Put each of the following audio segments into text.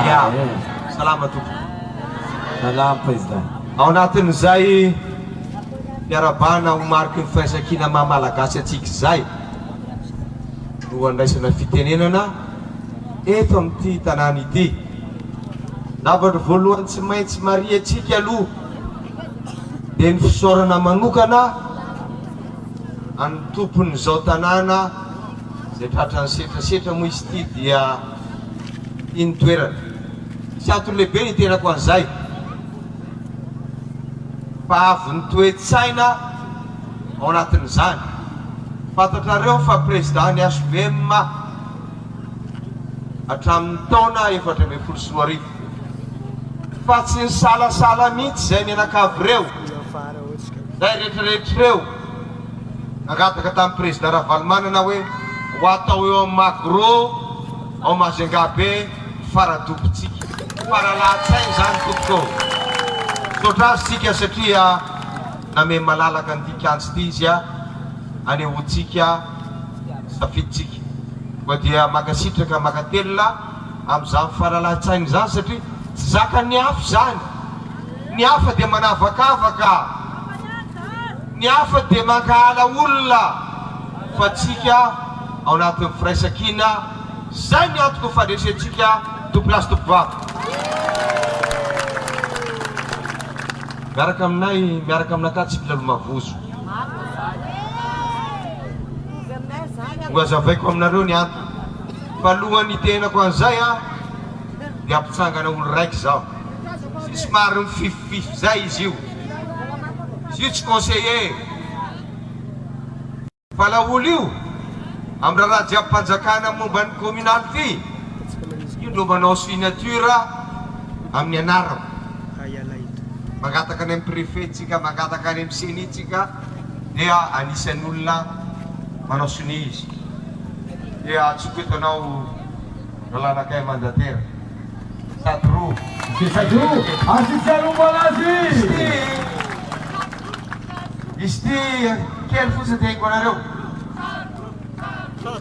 Ya, salama tompoko. Salama président. Ao anatin'izay mpiarabana ho mariky ny firaisakina maha-malagasy atsika izay no andraisana fitenenana eto amin'ity tanàna ity. Zavatra voalohany tsy maintsy maria atsika aloha dia ny fisaorana manokana any tompon'izao tanàna zay tratrany setrasetra moa izy ity dia iny toerana. Tsy antony lehibe ny tenako an'izay fa avy ny toe-tsaina ao anatin'izany. Fantatrareo fa président ny SVM hatramin'ny taona 2024 fa tsy ny salasala mihitsy zay mianakavy reo zay rehetrarehetrareo nagataka tamin'ny président Ravalomanana hoe ho atao eo amin'ny Macro ao Majunga be faradobotsika faralahatsainy zany tompoko. Sotra azy tsika satria name malalaka an'ity ity izy anehoantsika safiditsika koa dia makasitraka makatelona amin'izany faralahatsainy zany satria tsy zaka ny hafa zany. Ny hafa dia manavakavaka, ny hafa dia mankahala olona fa tsika ao anatin'ny firaisakina zay ny antoko fandresentsika tompolasy tompovavy. Miaraka aminay, miaraka aminaka tsy mpilalao mavozo. Ho azavaiko aminareo ny antony. Fa alohan'ny tenako an'izay dia ampitsangana olo raiky zaho. Somary mifififify zay izy io. Izy io tsy conseiller. Fa la olo io amin'ny raha jiaby mpanjakana momba ny communauté io no manao signature amin'ny anarako. Mangataka any amin'ny préfetsika, mangataka any amin'ny senitsika dia anisan'ny olona manao soni izy. Dia tsoko eto anao ralanakay mandatera Sadro. Sadro, association malazy. Izy ty kely fotsiny dia haiko anareo.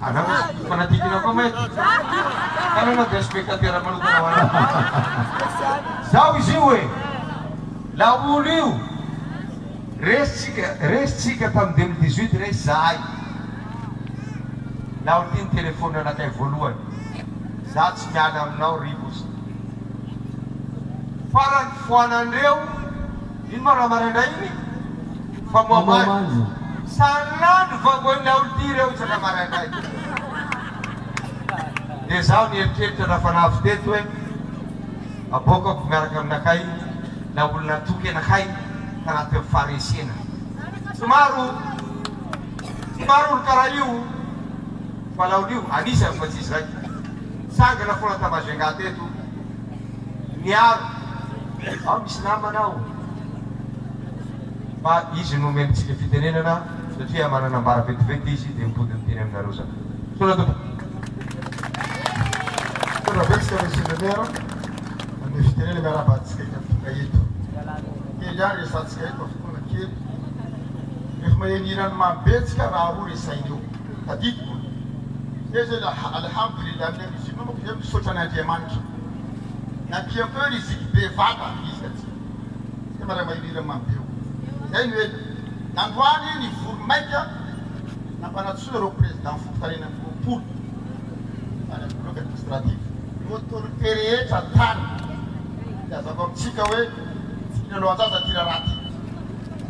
Anao fanadikina koa mety. Anao dia spectateur manokana ho anao. Zaho izy io hoe la olo io resitsika tamin'ny 2018 resy zahay. La olo ty ny telefôny anakay voalohany. Za tsy miala aminao rivosy. Farany foanandreo ino ma raha maraindray iny fa moamany sanandro vangoiny la olo ty reo isaka maraindray. Dia zaho nieritreritra raha fanavy teto hoe aboakako miaraka aminakay na olona toky anakay tanaty faresena. Somaro olo karaha io fa la olo io anisany fa tsisy raiky. Sangana foana ta Majunga teto miaro ao misy namanao fa izy no menitsika fitenenana satria manana ambara vetivety izy dia mipody ny teny aminareo zany. Sola tompoko. Betsika monsieur le maire amin'ny fitenena miarabantsika tonga eto kely ary resantsika eto fotoana kely rehefa mahenirany mambetsika raha roa resain'io tadidiko dia zay alhamdulillah amin'ny musulman moko zay misaotra an'Andriamanitra nampia un peu riziki bevata izy aty dia mara mahenirany mambeo zay no hoe nandroany ny voromaika nampanatsoa reo président fokotanena roapolo any amin'ny bloc administratif autorité rehetra tany dia azako amintsika hoe tsy alohanjaza ty raha raty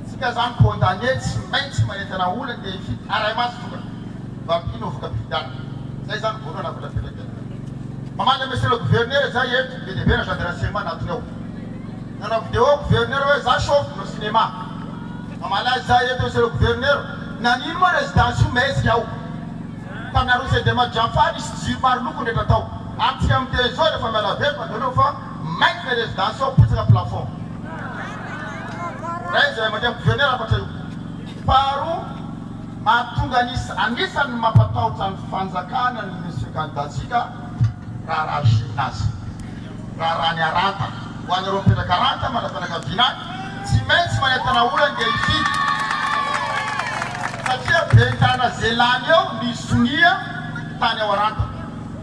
tsika zany condamné tsy maintsy manentana olana dia ifidy aray masy toka vampino voka-pidana zay zany voalohany avelapelakely. Mamana monsieur le gouverneur zay eto be dehibe na gendarme renseignement natony ao nanao vidéo gouverneur hoe za chauffe no cinéma mamalazy za eto monsieur le gouverneur nanino moa résidence io maizika ao tamin'ny arrondissement Jamfany isy jiro maro loko ndraiky atao antsika amin'ny tezao rehefa miala velo mandoneo fa mainky ny résidence ao pitsaka plafond ray zay mandeha gouverneur afatra io. Faharoa mahatonga anisan'ny mampatahotra ny fanjakana ny monsieur candidatsika raha gymnase raha ny aranta ho anareo mipetraka aranta manatanakaviana tsy maintsy manentana olana dia ifidy satria bentana zelany eo ny sonia tany ao aranta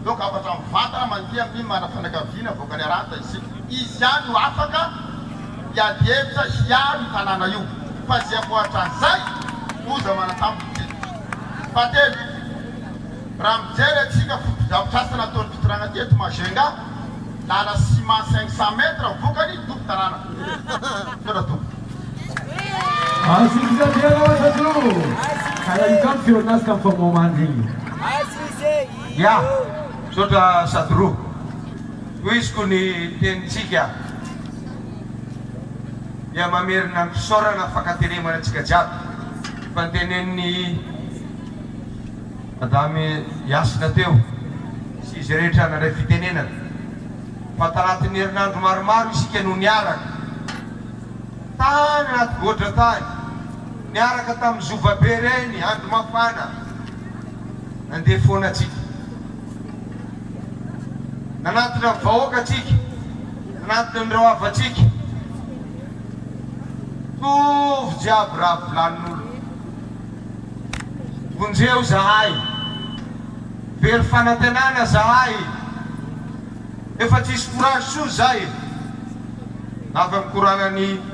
donc afatra mivantana mandeha amin'ny manafanakaviana voakany arata isika izy ihany no afaka hiady hevitra hiaro tanàna io fa zay amboatra an'izay oza manatamboty fatelo raha mijery atsika fotodrafitrasana ataony fitorana teto mazenga lala ciment 500 mètres vokany tompo tanàna tona tompo Asik saja lawan satu. Kalau ikan Fionas kan pemain Ya, sudah Sadru. Wis kuni tentsika. Ya mamir nan sora na fakatiri mana cika jat. Pantenen ni adami yas na teu. Si jereta na refitenenan. Pataratinir nan rumar-mar si kenunyarak. Tanat godratan. Niara katam zuva bereni andu mafana. Ande fona ciki. Nanatna vaoka ciki. Nanatna ndrawa ciki. Tuf jabra planul. Bunzeu zahai. Ver fanatenana zahai. Efatis kurashu zahai. Avam kuranani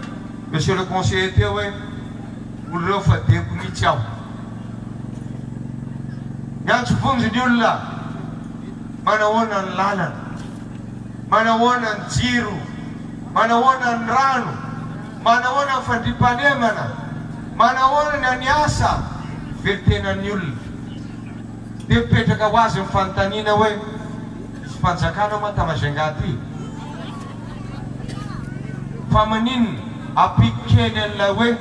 Monsieur le conseiller Théoé, vous le faites pour Michao. Yang sepunzi diulla, mana wonan lalan, mana wonan jiru, mana wonan ranu, mana wonan fantipane mana wonan anyasa, vertena nyul. Depete kawazi mfantanina we, spanzakana mata majengati. Famanin apikenen lawe.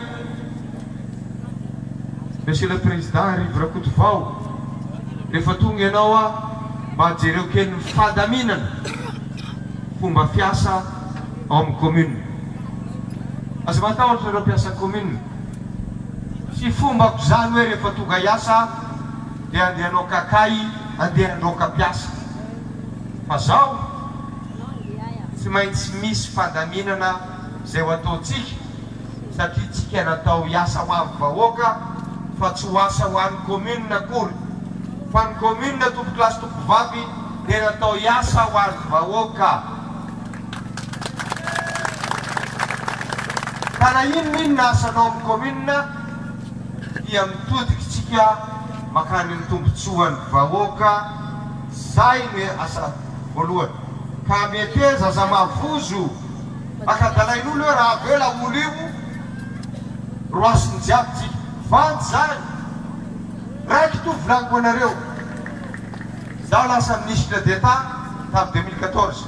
Monsieur le Président arrive rakutufau. Refatunge nawa majero ken fadaminan fomba fiasa am commune. Aza matahotra ireo mpiasa commune. Sy fomba zany hoe rehefa tonga hiasa dia andehanao kakay, andehanao kapiasa. Fa zao tsy maintsy misy fandaminana zay ho ataotsika satria tsika natao hiasa ho amin'ny vahoaka fa tsy ho asa ho an'ny commune akory. Fa ny commune tompo lasy tompo vavy dia natao hiasa ho an'ny vahoaka. Ka na inona asanao amin'ny commune dia mitodikitsika makany ny tombontsoan'ny vahoaka. Zay ny asa voalohany. Ka meteza za mavozo akadalain'olo hoe raha avela olo io roasiny jiaby tsika vandy zany. Raiky to volaniko anareo, zaho lasa ministre d'État tamin'ny 2014,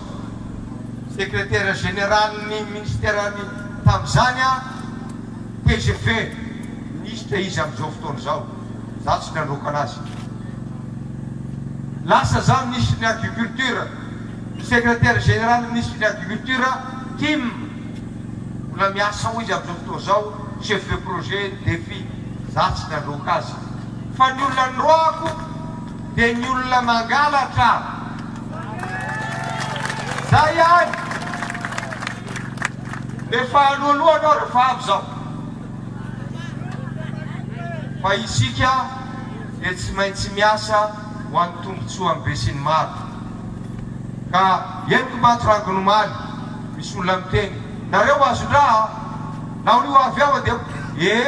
secrétaire général ny ministère-ny tamin'izany TGV ministre izy amin'izao fotoana zao, zaho tsy nandroka anazy. Lasa zaho ministre ny agriculture, secrétaire général ministre ny agriculture Kim mbola miasa ho izy amin'izao fotoana zao, chef de projet défi, zaho tsy nandroka azy. Fa ny olona ndroako dia ny olona mangalatra. Zay ihany. Rehefa alohaloha anao rehefa avy zao. Fa isika dia tsy maintsy miasa ho an'ny tombontsoa amin'ny be sy ny maro. Ka henoko mahatrangano omaly, misy olona miteny, nareo azo-draha naolio avy ao dia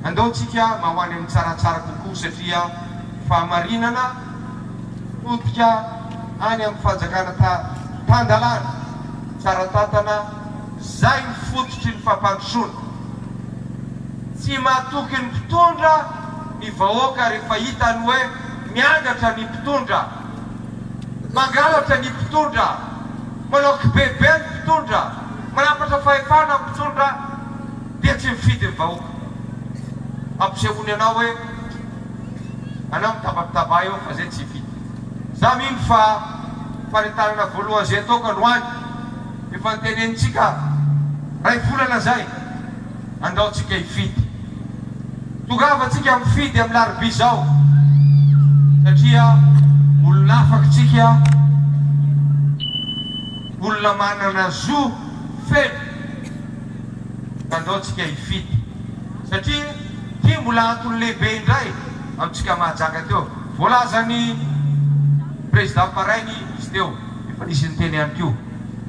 andaotsika mahoany amin'ny tsaratsara kokoa satria fahamarinana todika any amin'ny fanjakana tandalana tsara tatana. Zay ny fototry ny fampandrosoana. Tsy mahatoky ny mpitondra ny vahoaka rehefa hitany hoe miangatra ny mpitondra, mangalatra ny mpitondra, manao kibebe ny mpitondra, manapatra fahefana ny mpitondra dia tsy mifidy ny vahoaka. Ampisehoany anao hoe anao mitabapitaba eo fa zay tsy hifidy. Za mino fa fanitanana voalohany zay ataoko androany efa nitenenitsika ray volana zay andaotsika hifidy. Tongavatsika mifidy amin'ny larobia zao satria olona afaky tsika, olona manana zo feno andaotsika hifidy satria ty mbola antony lehibe indray amintsika mahajaka teo. Voalazany président parainy izy teo efa nisy ny teny ihany ko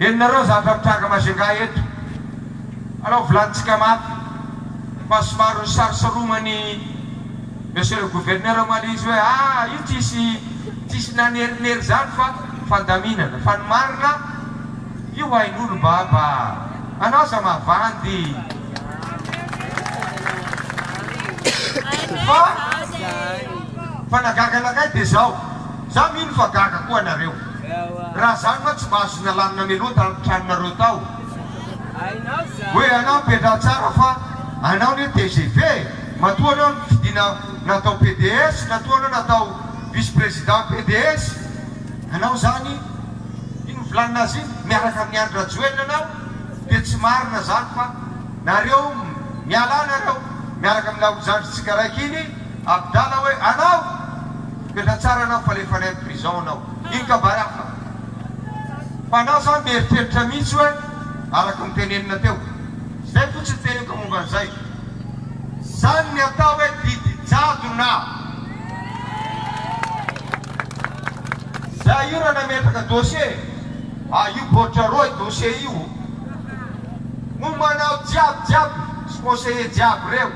enonareo zavatra mitranga Majunga eto alao volanitsika mafy fa somary sarosaromany monsieur le gouverneur amale izy hoe io tsisy nanerinery zany fa fandaminana fa ny marina io hain'olo baba anao za mavandy fa nagaga anakay dia zao za mino fa gaga koa anareo raha zany ma tsy mahazo nalanina melota tranonareo tao hoe anao mipedra tsara fa anao ne TGV matoa anao nifidiana natao PDS natoa anao natao vice président PDS anao zany ino volanina azy iny miaraka amin'ny Andry Rajoelina anao dia tsy marina zany fa nareo miala nareo miaraka amin'ny laozandritsika raiky iny Abdala hoe anao mipedra tsara anao fa lefa nay prison anao iny ka barafa fa anao zany mieritreritra mihitsy hoe araka mitenenina teo zay fotsiny teniko momba an'izay zany ny atao hoe didijadona za io raha nametraka dossier io botraroy dossier io mombanao jiaby sy conseiller jiaby reo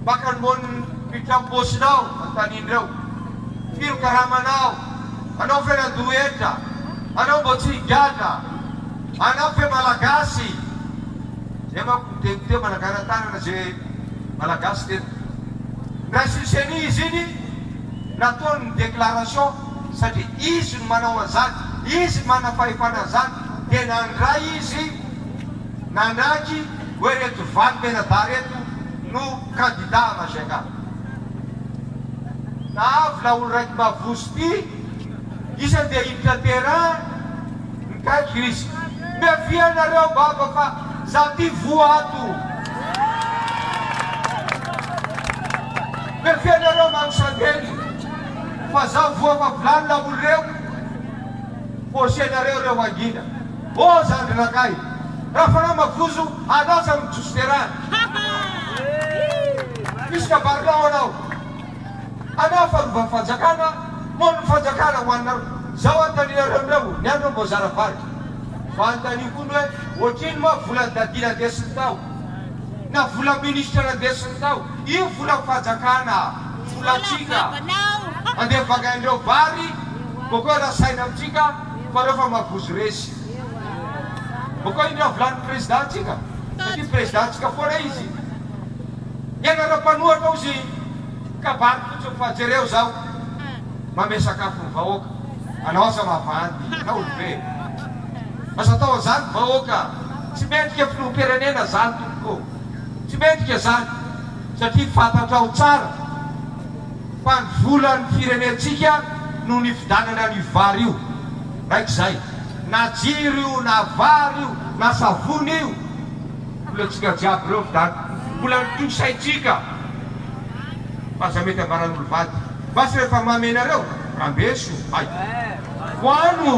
baka nymony pitramposinao antaninireo firo karamanao anao fe nadoetra anao mbo tsy higadra anao fe malagasy zay manko miteko manakana tanana zay malagasy teto raha siseny izy iny nataony déclaration satria izy no manao an'izany izy mana fahefana an'izany dia nandray izy nandraky hoe reto valy menada reto no candidat Majunga na avy la olo raiky mavoso ty izy andeha hiditra terrain mikaiky izy miavianareo baba fa za ty voato miavianareo magnosandeny fa za voa fa volany la olo reo posianareo reo angina zandrinakay raha fanao mavozo anao za mijotso terrain misy kabarinao anao fa rova fanjakana mono fanjakana hoaninareo zao antaninareo reo ny andro mbo zara vary fa antanio koa ny hoe ohatriny moa vola dadi nadesiny tao na vola ministra nadesiny tao io vola fanjakana volatsika andeha vagaindreo vary bokoa raha saina amitsika fa reo fa mavozo resy bokoa iny raha volan'ny présidentsika satria présidentsika foana izy ianara-panoatra ozy kabary fotsiny fa jereo zao mame sakafo ny vahoaka anao asa mavandy na olobe asa atao azany vahoaka tsy mendrika filoham-pirenena zany tompoko tsy mendrika zany satria fantatrao tsara fa ny volan'ny firenentsika no ny fidanana ny vary io raiky zay na jiro io na vary io na savony io volatsika jiaby reo fidana mbola nitosaitsika fa za mety ambaran'olo vady basy rehefa mamenareo rambeso ay voano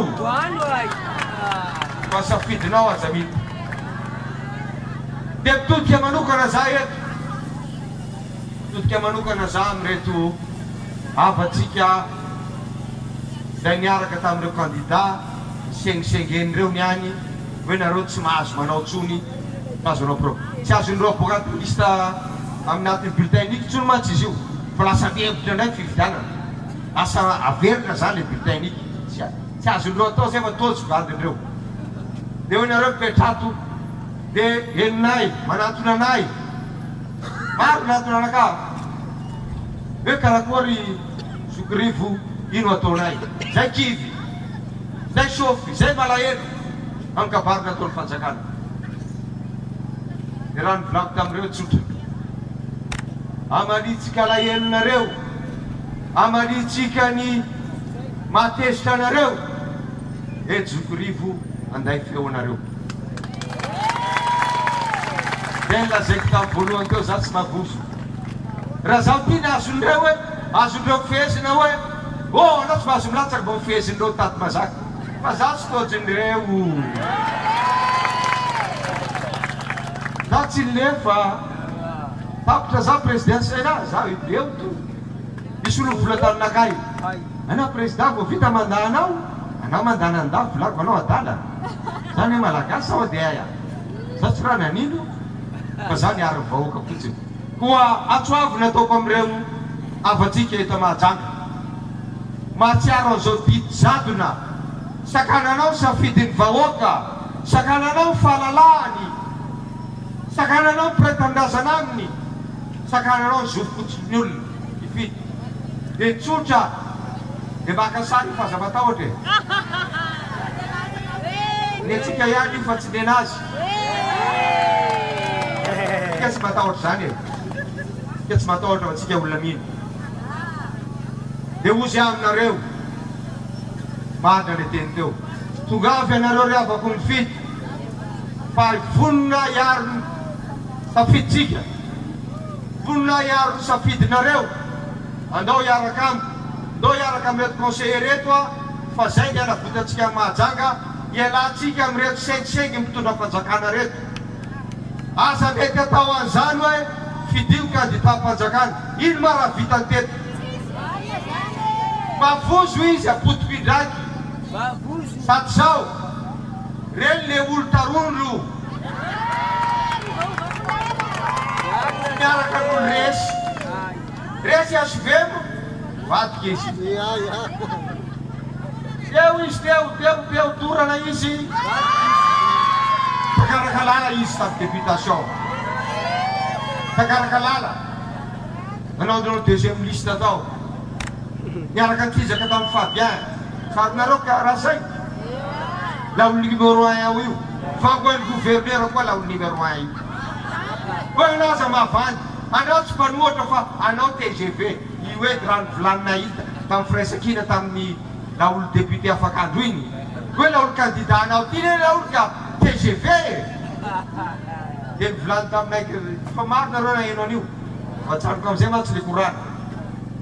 fa safidinao aza mity dia mitodika manokana za eto mitodika manokana za amireto avatsika zay niaraka tamin'ireo candidat sengisengenireo niany hoe nareo tsy mahazo manao tsony azonao pro tsy azonireo boka lista aminatin'ny bulletin niky tsony mantsy izy io fa lasa mihevitra ndray fividianana asa averina zany le bulletin niky tsy azonireo atao zay fa tojo vadinireo dia hoe nareo mipetrato dia eninay manatona anay maro natona anaka hoe karakory sokirivo ino ataonay zay kivy zay sofy zay malahelo amin'ny kabary nataony fanjakana dia raha nivolako tamin'ireo tsotra amalitsika alahelonareo amalitsika ny matezitra anareo jokorivo anday feo anareo dia nlazaiko tamin'ny voalohany teo za tsy mavoso raha zaho ty ny azon'ireo hoe azon'ireo fihezina hoe anao tsy mahazo milatsaka mba mifehezin'ireo tady mazaka fa za tsy tojin'ireo za tsy lefa tapitra za présidence ena za eo to misy olo vola taminakay Anao président vao vita mandanao, anao mandanandafo volako anao adala. Zany hoe malagasy sao dia aia. Za tsy raha nanino fa zany ary vahoaka fotsiny. Koa atsoavy nataoko amin'ireo avatsika eto Mahajanga. Mahatsiaro an'izao didy jadona. Sakananao safidin'ny vahoaka, sakananao fahalalahany, sakananao pretendazana aminy, sakananao zofokotsiny olona ifidy. Dia tsotra dia maka sary io fahazavatahotra e. Ny antsika ihany io fa tsy nenazy. Ika tsy matahotra zany e. Ika tsy matahotra fa tsika olona mino. Dia ozy aminareo mahadra le teny teo. Tongavy anareo ry avako mifidy fa vonona iaro safiditsika, vonona iaro safidinareo. Andao iaraka amiko, andao iaraka amin'reto conseiller reto a, fa zay ny anavotantsika Mahajanga ialatsika amin'reto sengisengy mitondra fanjakana reto. Asa mety atao an'izany hoe fidio kandidat-panjakana. Ino ma raha vitany teto? Mavozo izy apotokindraky. Sady zao reny le olo tarondro miaraka n'olo resy. Resy asovemo vadika izy. Teo izy teo dorana izy. Takaraka lala izy tamin'ny députation. Takaraka lala. Nanao deuxième liste tao. Miaraka nitizaka tamin'ny Fabien. Farinareo karaha zay. Laolo numéro 1 ao io. Fa koa ny gouverneur koa laolo numéro 1 io. Koa anaza mavandy. Anao tsy mpanohatra fa anao TGV. Io hoe rano volanina hita tamin'ny Fraisakina tamin'ny laolo député afakandro iny. Koa laolo candidat anao ty ne laolo ka TGV. Dia nivolany taminay fa maro nareo nahaino an'io. Fa tsanoko amin'izay ma tsy le korana.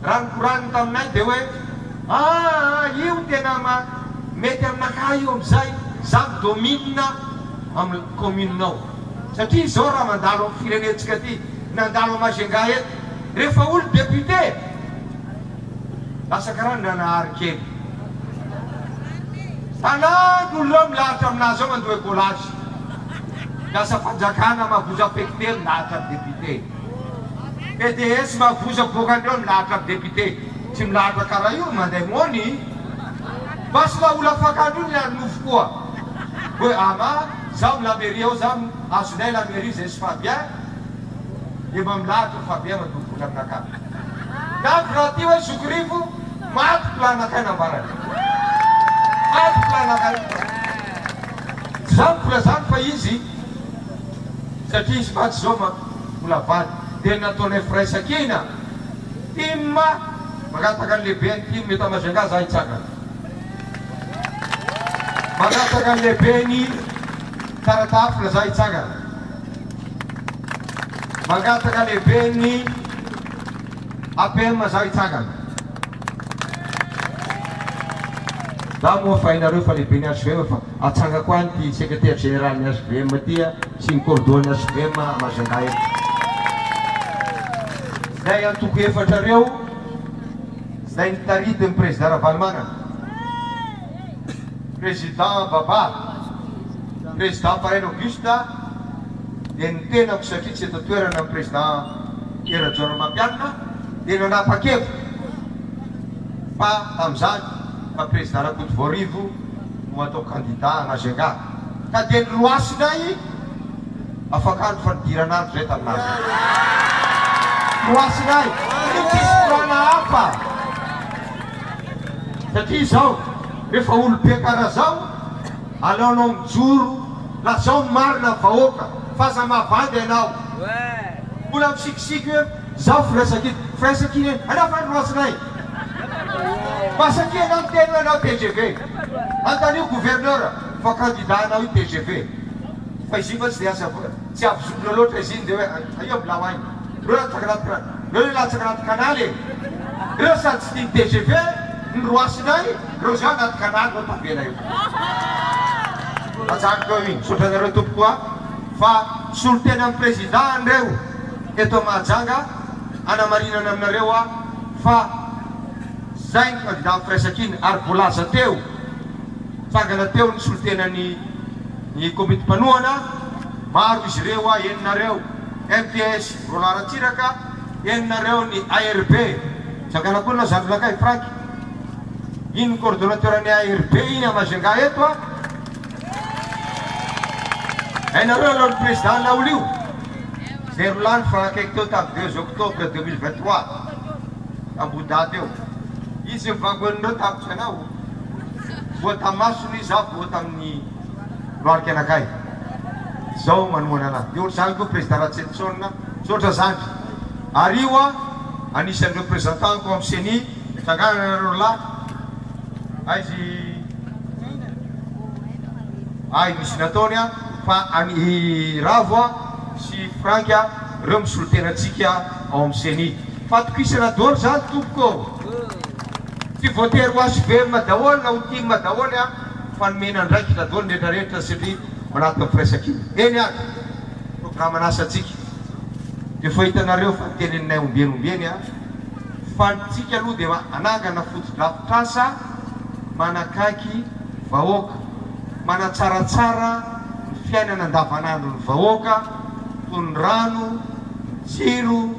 Raha ny koraniny taminay dia hoe io tena mety aminakahy io amin'izay za midomina amin'ny communenao. Satria izao raha mandalo amin'ny firenentsika ty, nandalo Majunga eto, rehefa olo député lasa karaha nanahary kely. Tanàny olona milahatra aminazy ao mandoa écolage. Lasa fanjakana mavoza affecté milahatra député. PDS mavoza bokandreo milahatra député. Tsy milahatra karaha io mandeha mony. Basy la olo afakandro iny nanofo koa. Hoe ama zaho la mairie ao zaho azonay la mairie zay sy Fabien. Dia mba milahatra Fabien madobola aminakahy. Navy raha ty hoe Zokirivo maty planakay nambarany. Maty planakay. Zany mbola zany fa izy satria izy maty zao mbola vady. Dia nataonay Fraisakina tima magataka ny lehibe ny timy mety Majunga za hitsangana. Magataka ny lehibe ny Taratafila za hitsangana. Magataka lehibe ny APM za hitsangana. Za moa fa hainareo fa lehibe ny HVM fa atsanga koa ny secrétaire général ny HVM ty sy ny cordon ny HVM Majunga eto. Zay antoko efatra reo zay nitarity ny président Ravalomanana, président Baba, président Parrain Auguste. Dia ny tenako satria tsy eto toerana ny président Era Jona Mampianina dia nanapa-kevitra fa tamin'izany fa président Rakoto Voarivo no atao candidat Majunga. Ka dia ny loasinay afakandro fa nidiranandro zay taminazy. Loasinay io tsisy korana hafa. Satria izao rehefa olo be karaha zao alaonao mijoro la zao marina vahoaka faza mavandy ianao. Mbola misikisiky hoe zao Fraisakina anao fa loasinay. Masakina anao miteny hoe anao TGV. Antanio gouverneur fa candidat anao io TGV. Fa izy io fa tsy dia asa tsy avozolona loatra izy iny dia hoe aio bilao ainy. Reo latsaka anaty kanaly. Reo sady tsy tia TGV ny roasinay, reo zao anaty kanaly no tavela io. Ajanoko eo iny, sotranareo tompo koa fa solotena amin'ny président reo eto Mahajanga, anamarinana aminareo fa zay ny candidat miresaka iny ary voalaza teo tsangana teo ny solotenany ny komity mpanohana maro izy ireo a eninareo MPS Rolaratsiraka eninareo ny ARB tsangana koa na zandronakay Frank iny coordonnateur ny ARB iny Majunga eto a hainareo aloha ny président laolo io zay rolany fa akaiky teo tamin'ny 2 octobre 2023 tamboda teo izy mivangoanireo tamintsy anao voa tamasony za voa tamin'ny loariky anakay zao manoana anazy de olo zany koa président Ratsetsona sotra zany ary io a anisan'ny représentant ko amin'ny CENI sanganareo lahy ay misy nataony a fa any Ravo a sy Frank a reo misolotenatsika ao amin'ny CENI fa tokisana daholo zany tompoko ty votery ho HVM daholo na hotima daholo a fanomena ndraiky daholo rehetrarehetra satria manaty amin'ny firesaka eny aby programme anasatsika de fa hitanareo fa teneninay ombienombieny a fa tsika aloha de anangana foto-drafitrasa manakaiky vahoaka manatsaratsara ny fiainana andavanandro ny vahoaka toy ny rano, jiro,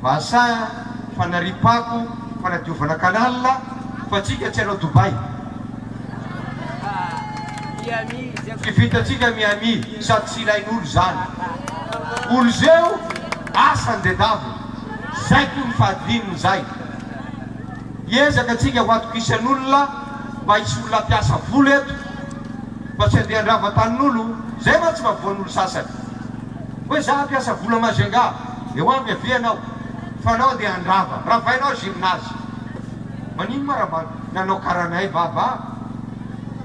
vasa, fanaripako, fanadiovana kanala fa tsika tsy hanao Dubai tsy vitatsika Miami sady tsy ilain'olo zany olo zeo asany de davo zay koa ny fahadininy zay iezaka atsika ho atokisan'olona mba hisy olona mpiasa volo eto fa tsy andeha andrava tanin'olo zay ma tsy mahavoan'olo sasany hoe za mpiasa volo Majunga eo amby avianao fa anao de andrava ravainao gymnase manino ma raha nanao karanay baba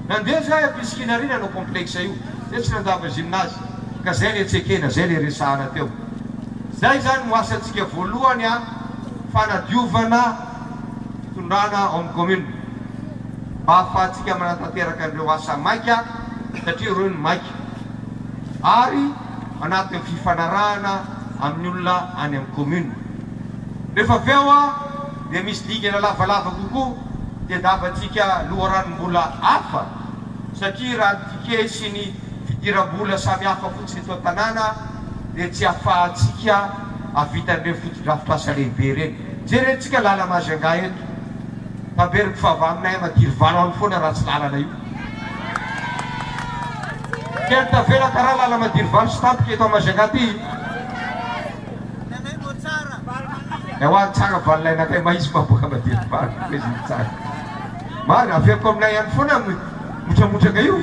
nandeha zay ampisikina nanao complexe io zay tsy nandava gymnase ka zay le tsekena zay le resahana teo zay zany moasantsika voalohany a fanadiovana tondrana ao amin'ny commune mba ahafahantsika manatanteraka an'ireo asa maika satria reo ny maika ary anatin'ny fifanarahana amin'ny olona any amin'ny commune rehefa avy eo a de misy ligana lavalava kokoa de davatsika loharanombola hafa satria raha ny tike sy ny fidiram-bola samy hafa fotsiny eto an-tanàna de tsy ahafahantsika avitan'ireo foto-drafitrasa lehibe reny jerentsika lala Majunga eto taberiko fava aminay madiry valo any foana raha tsy lalana io kely tavela karaha lala madiry valo sy tampika eto Majunga ty ehoany tsara valolainakay mahisy maboaka madiry valo izy tsara marina aveko aminay any foana motramotraka io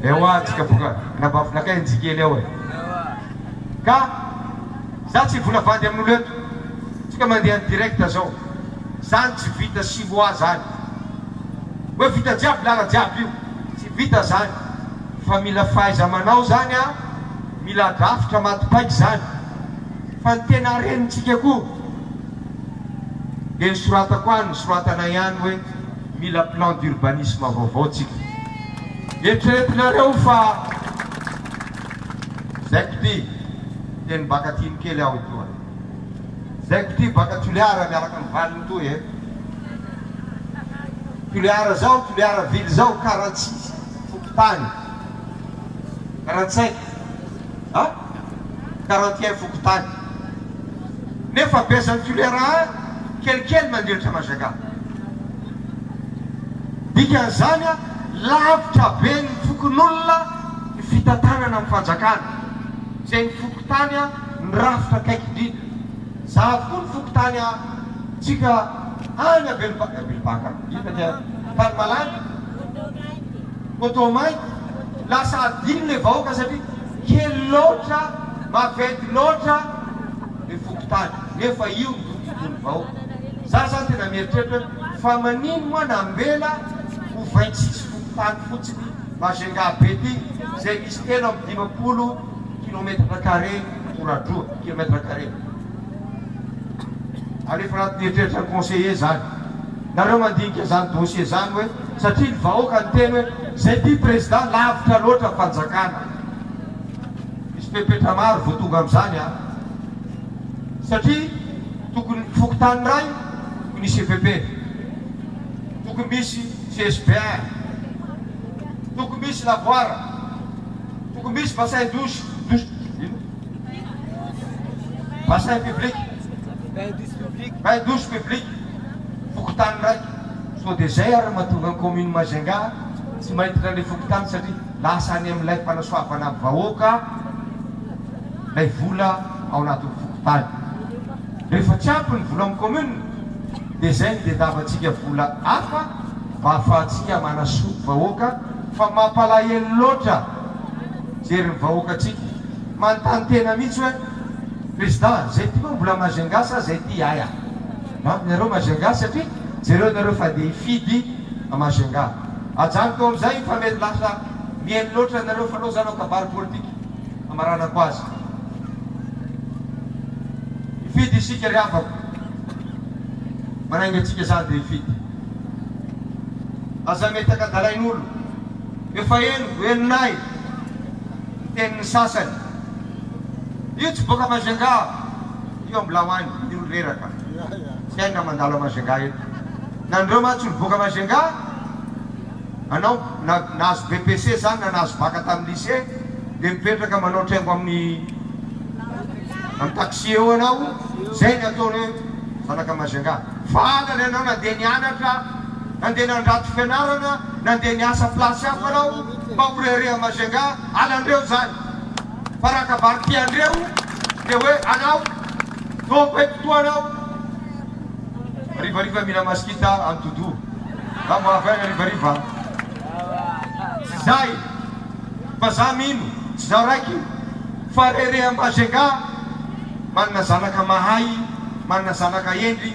ehoantsika boka nabafinakay njikely eo e ka za tsy vola vandy amin'olo eto tsika mandeha ny direct zao zany tsy vita 6 mois zany hoe vita jiaby lala jiaby io tsy vita zany fa mila fahaiza manao zany a mila drafitra matipaiky zany fa ny tena renitsika koa de ny soratako any soratana ihany hoe mila plan d'urbanisme vaovao tsika eritreretinareo fa zay ko ty de ny baka tiny kely aho itoa zay ko ty baka toliara miaraka amin'ny valiny toy e toliara vily zao 46 fokotany 45 41 fokotany nefa besan'ny toliara kelikely mandelitra Majunga dikan'izany a lavitra be ny fokon'olona ny fitantanana amin'ny fanjakana zay ny fokotany a ny rafitra akaiky drindra za avokoa ny fokotany a tsika any abelbaka itatia tany malany kotomay lasa adiny le vahoaka satria kely loatra maventy loatra le fokotany nefa io ny vahoaka za zany tena mieritreritra fa manino moa nambela ho 26 fokotany fotsiny Majunga be ty zay misy telo amin'ny 50 kilometre carré toradroa kilometre carré alefa anaty mieritreritra ny conseiller zany nareo mandinika zany dossier zany hoe satria ny vahoaka ny teny hoe zay ty président lavitra loatra fanjakana misy pepetra maro voatonga amin'izany a satria tokony fokotany ray tokony misy EPP, tokony misy CSPR, tokony misy lavoara, tokony misy bassin douche bassin public, bain douche public, fokotany raiky. So dia zay ary mahatonga ny commune Majunga tsy mahitana ilay fokotany satria lasa any amin'ilay mpanasoavana vahoaka ilay vola ao anatin'ny fokotany. Rehefa tsy ampy ny vola amin'ny commune dia zay ny diadavantsika vola hafa mba ahafahantsika manasoko vahoaka fa mampalahelo loatra jery ny vahoaka atsika. Manontany tena mihitsy hoe président zay ty moa mbola Majunga sa zay ty aya nareo Majunga satria jereo nareo fa dia hifidy a Majunga. Ajanoko amin'izay fa mety lasa mihaino loatra nareo fanao zanao kabary politika amaranako azy. Hifidy isika ry havako, manainga atsika zany dia hifidy. Aza mety akadalain'olo efa enonay tenin'ny sasany io tsy boaka Majunga, io mbola hoany io reraka tsy haina mandalo a Majunga eto. Nandreo matsy ny boaka Majunga anao nahazo BPC zany na nahazo baka tamin'ny lycée dia mipetraka manao traingo amin'ny taxi eo anao, zay ny ataony hoe zanaka Majunga. Fa alany anao nandeha nianatra, nandeha nandrato fianarana, nandeha niasa plasy hafa anao mba horehere a Majunga, alandreo zany. Fa raha kabary tiandreo dia hoe anao toko hoe fotoanao rivariva mila masikita amin'ny todo mba mbo avaina rivariva tsy zay fa za mino tsy zaho raiky fa rehere a Majunga manana zanaka mahay, manana zanaka endry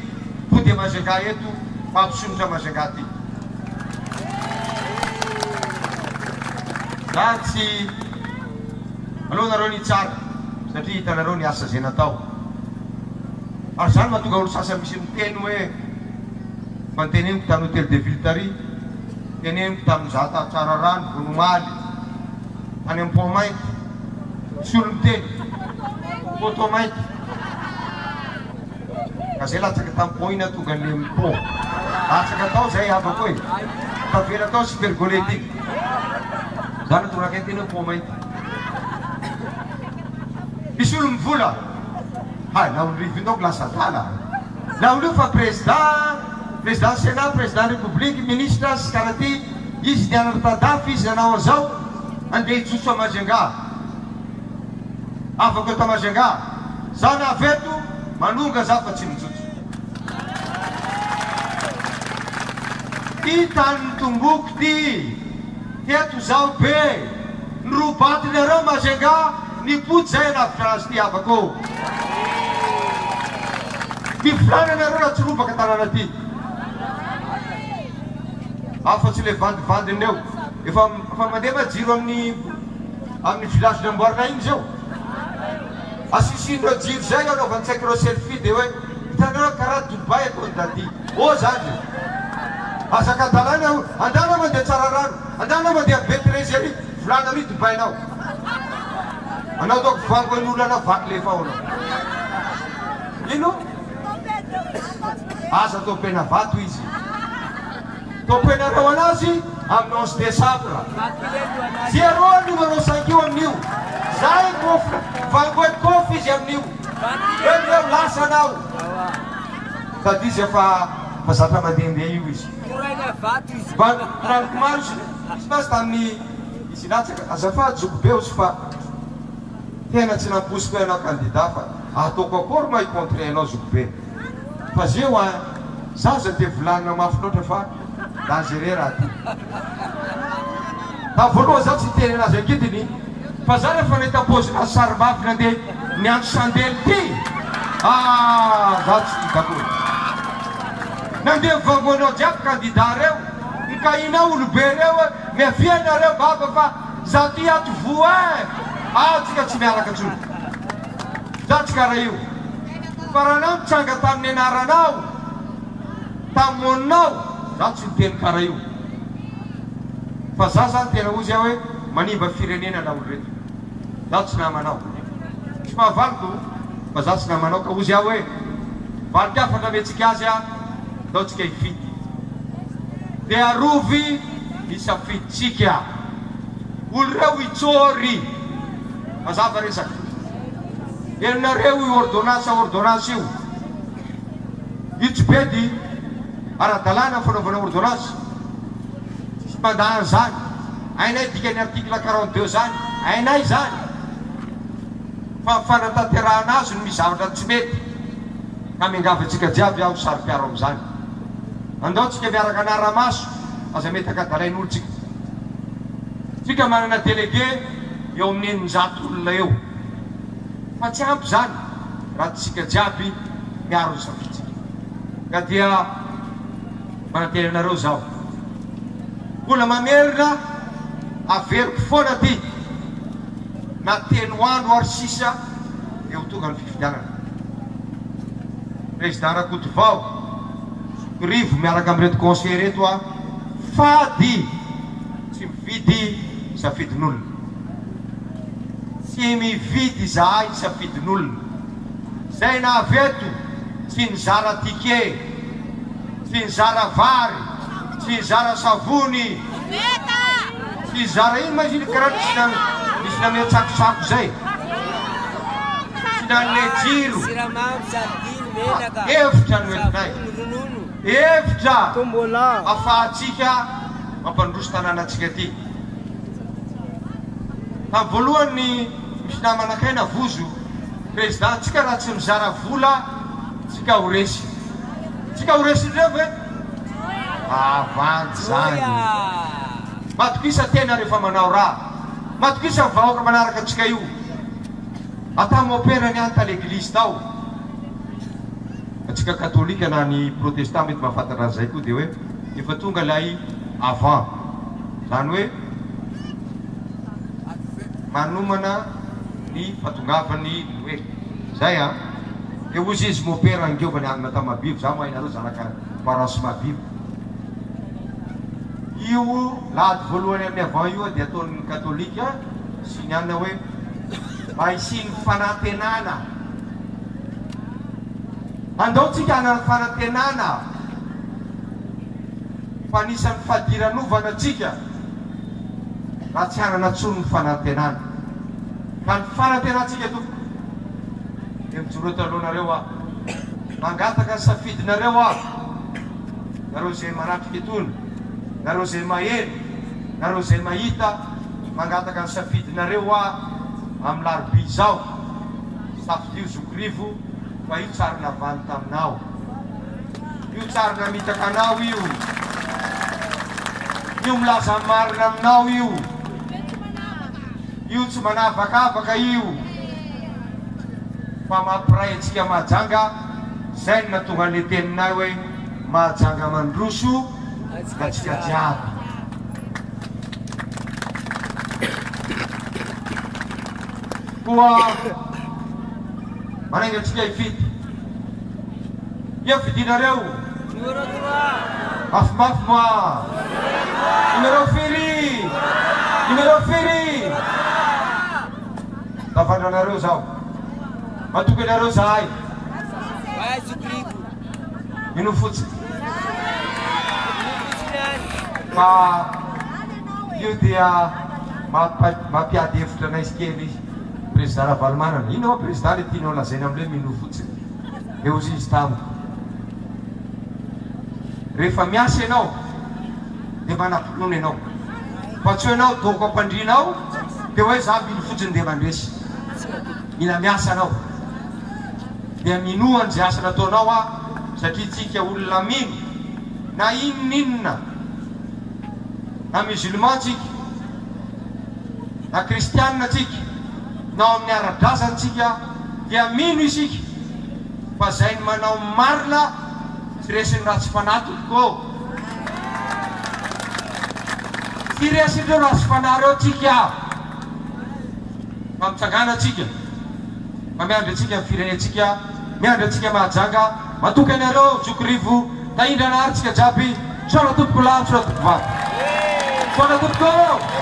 pody a Majunga eto mampisomotra Majunga ty. Za tsy aleo nareo ny tsara satria hitanareo ny asa zay natao. Ary zany mahatonga olo sasany misy miteny hoe fa niteneniko tamin'ny hôtel de ville tary, teneniko tamin'ny zata tsara rano vonomaly any amin'ny pont mainty, misy olo miteny poto mainty ka zay latsaka tamin'ny pont iny atonga ny amin'ny pont latsaka tao zay havako hoe fa vela tao sy pergolety iny zany atonga teny hoe pont mainty. Misy olo mivola na olo rivinao lasa tala na olo io fa président Sénat, président république, ministre sy karaha ty izy nianatra-dafy izy nanao an'izao andeha hijotso a Majunga afaka eto a Majunga za na aveto manonga za fa tsy mijotso. Ty tany nitomboko ty teto zao be nirobatinareo Majunga nipody zay anavitra azy ty havako. Miflananareo raha tsy robaka tanàna ty afa tsy le vandivandinreo efa mandeha jiro amin'ny village namboarina iny zao asisindreo jiro zay anaovantsaiky reo selfie dia hoe hitanareo karaha Dubai atao daty o zany azaka dalana andana mandeha tsara rano, andana mandeha betrezery volana ry Dubainao anao taoko vango an'olo anao vaky lefa ao anao ino aza topena vato izy topenareo anazy amin'ny 11 décembre zéro numéro 5 io amin'io zay vango hoe kofy izy amin'io hoe lasa anao sady izy efa zatra mandehandeha io izy ranoko maro izy basy tamin'ny izy latsaka azafady zokobe ozy fa tena tsy namposiko anao candidat fa ataoko akory ma hicontre anao zokobe fa zeo a zaza dia volanina mafy loatra fa dangereux raha ty ta voaloha za tsy teny anazy akidiny fa za rehefa nahita pozina saromafy nandeha niantso sandely ty za tsy hitako nandeha vangoanao jiaby candidat reo nikainao olobe reo miavianareo baba fa za ty ato voa tsika tsy miaraka tsony za tsy karaha io fa raha nao mitsanga tamin'ny anaranao tamonao za tsy niteny karaha io fa za zany tena ozy aho hoe manimba firenena na olo reto za tsy namanao tsy mahavaliko fa za tsy namanao ka ozy aho hoe valiko afaka metsika azy a ataontsika hifidy dia arovy isafiditsika olo reo itsory mazava resaka erinareo io ordonnance io tsy bedy ara-dalàna fanaovana ordonnance tsy mandahany zany ainay dikany article 42 zany ainay zany fa fanatanterahana azy no misy zavatra tsy mety ka miangavatsika jiaby aho sary-piaro am'izany andaotsika miaraka anara-maso aza mety akadalain'olo tsika manana délégué eo amin'ny 900 olona eo fa tsy ampy zany raha tsika jiaby miaro ny safitsika ka dia mananteny anareo zaho mbola mamerina averiko foana ty na telo andro ary sisa eo tonga ny fifidianana président Rakotovao rivo miaraka am'ireto conseiller reto a fady tsy mividy safidin'olona tsy mividy zahay safidin'olona zay na aveto tsy nizara tike tsy nizara vary tsy nizara savony tsy nizara ino ma izy karaha misy namea tsakosako zay tsy nanle jiro efitra no entinay efitra afahatsika mampandroso tanànatsika ty tamin'ny voalohany misy namanakay navozo président tsika raha tsy mizara vola tsika ho resy ndreo ve avandy zany matokisa tena rehefa manao raha matokisa vahoaka manaraka atsika io ata moperany any ta l'église tao atsika katolika na ny protestant mety mahafantatra an'izay koa dia hoe efa tonga lay avant zany hoe manomana ny fatongavany hoe zay a dia ozy izy mopera angeovany anina ta mabibo za mahainareo zanaka parance mabibo io lahady voalohany amin'ny avant io dia ataon'ny katolika sy ny anina hoe mahisiny fanantenana andaotsika hanany fanantenana fa anisan'ny fahadiranovana atsika raha tsy hanana tsony ny fanantenana ka ny fanantenantsika tompo dia mijoro talohanareo a mangataka ny safidinareo a nareo zay manatrika etony nareo zay maheno nareo zay mahita mangataka ny safidinareo a amin'ny laroby zao safidio zokorivo fa io tsary navany taminao io tsary namitaka anao io milaza marina aminao io tsy manavakavaka io fa mampiray atsika mahajanga zay no natonga ny teninay hoe mahajanga mandroso atsika jiaby koa manainga atsika hifidy ia fidinareo mafimafy moa numéro firy tafandranareo zao matoky anareo zahay ino fotsiny fa io dia mampiady hevitra anay kely izy président Ravalomanana ino ao président le tianao lazaina am'le mino fotsiny eo izy izy tamiko rehefa miasa ianao dia manapolona ianao fa tsy ianao doko ampandrinao dia hoe za mino fotsiny dia mandresy mila miasa anao dia minoany zay asa nataonao a satria tsika olona mino na inoninona na musulman tsika na kristianina tsika nao amin'ny ara-drazantsika dia mino isika fa zay ny manao marina tsy resiny raha tsy fanatoko tsy resindreo raha tsy fanareo tsika fa mitsangana atsika fa miandry atsika amin'ny firenetsika miandry atsika mahajanga matoky anareo jokorivo tahindra anarytsika jiaby soana tompoko lahy soana tompoko vaty soana tompoko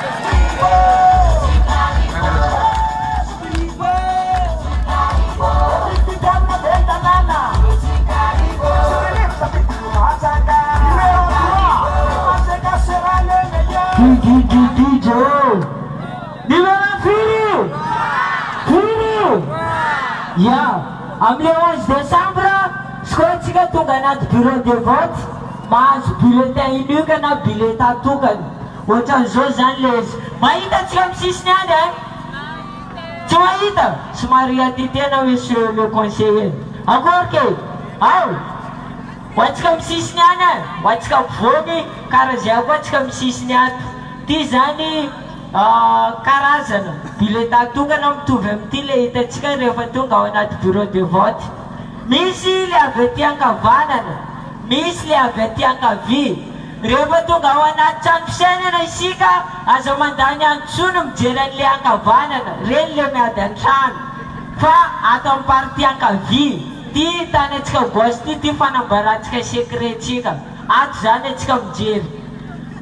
Nana, DJ. Di mana Firi? Ya, amin'ny 11 décembre, skoantsika tonga anaty bureau de vote, mahazo bulletin unique na bulletin tokana. Ohatran'izao zany le izy. Mahita antsika amin'ny sisiny any e? Tsy mahita? Somary aty tena hoe sur le conseiller. Akory ke? Ao! Ho antsika amin'ny sisiny any e? Ho antsika mpivoany, karaha zay koa antsika amin'ny sisiny ato. Ty zany karazana bulletin tokana mitovy amin'ity le hitantsika rehefa tonga ao anaty bureau de vote. Misy le avy aty ankavanana, misy le avy aty ankavia. Rehefa tonga ao anaty trano fisainana isika, aza mandany antsoina mijery an'le ankavanana, reny le miady an-trano. Fa ato amin'ny party ankavia, ty tany antsika gauche ty fanambarantsika secretsika. Ato zany antsika mijery.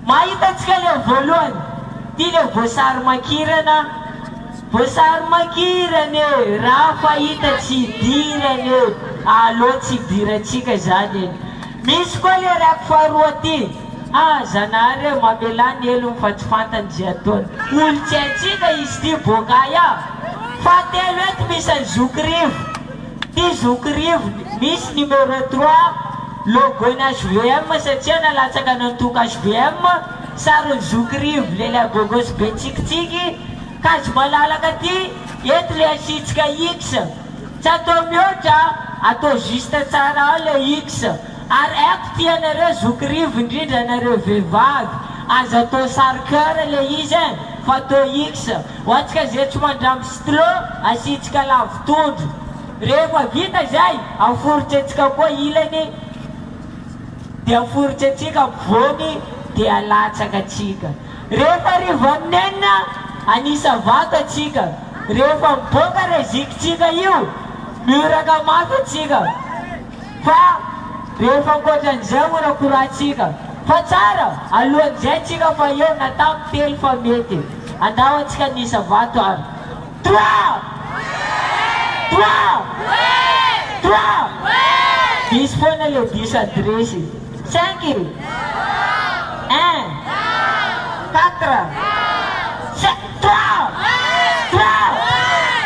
Mahita antsika le voalohany, ty le voasary makirana e, raha fahita tsy idirana e, alô tsy idirantsika zany e. Misy koa le raiky faharoa ty, zanahary e mamelany elo fa tsy fantany zay ataony. Olo tsy haintsika izy ty bôkaya. Fahatelo eto misy any Zokirivo. Ty Zokirivo misy numéro 3, logo-ny HVM satria nalatsaka nantoka HVM, sarony Zokirivo lehilahy bogosy be tsikitsiky, kazo malalaka ty, eto le asitsika X. Tsy atao mihoatra, atao juste tsara ao le X. Ary haiko tianareo Zokirivo indrindra anareo vehivavy, aza atao sary cœur le izy e, fa atao X. Ho antsika zay tsy mandramy stylo, asitsika lavitondro. Rehefa vita zay, aforotra antsika koa ilany, dia aforotra antsika mpivoany, dia alatsaka atsika. Rehefa ariva amin'ny enina, anisa vato atsika. Rehefa miboaka rezikitsika io, mioraka mafy atsika. Fa rehefa ankoatran'izay orakoratsika. Fa tsara, alohan'izay atsika fa eo natao telo fa mety. Andao atsika nisa vato ary. 3 Misy foana le 10 adresy. 5 1 4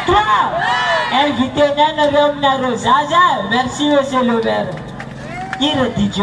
3 Invité nanareo aminareo zaza. Merci monsieur le maire. Ira DJ.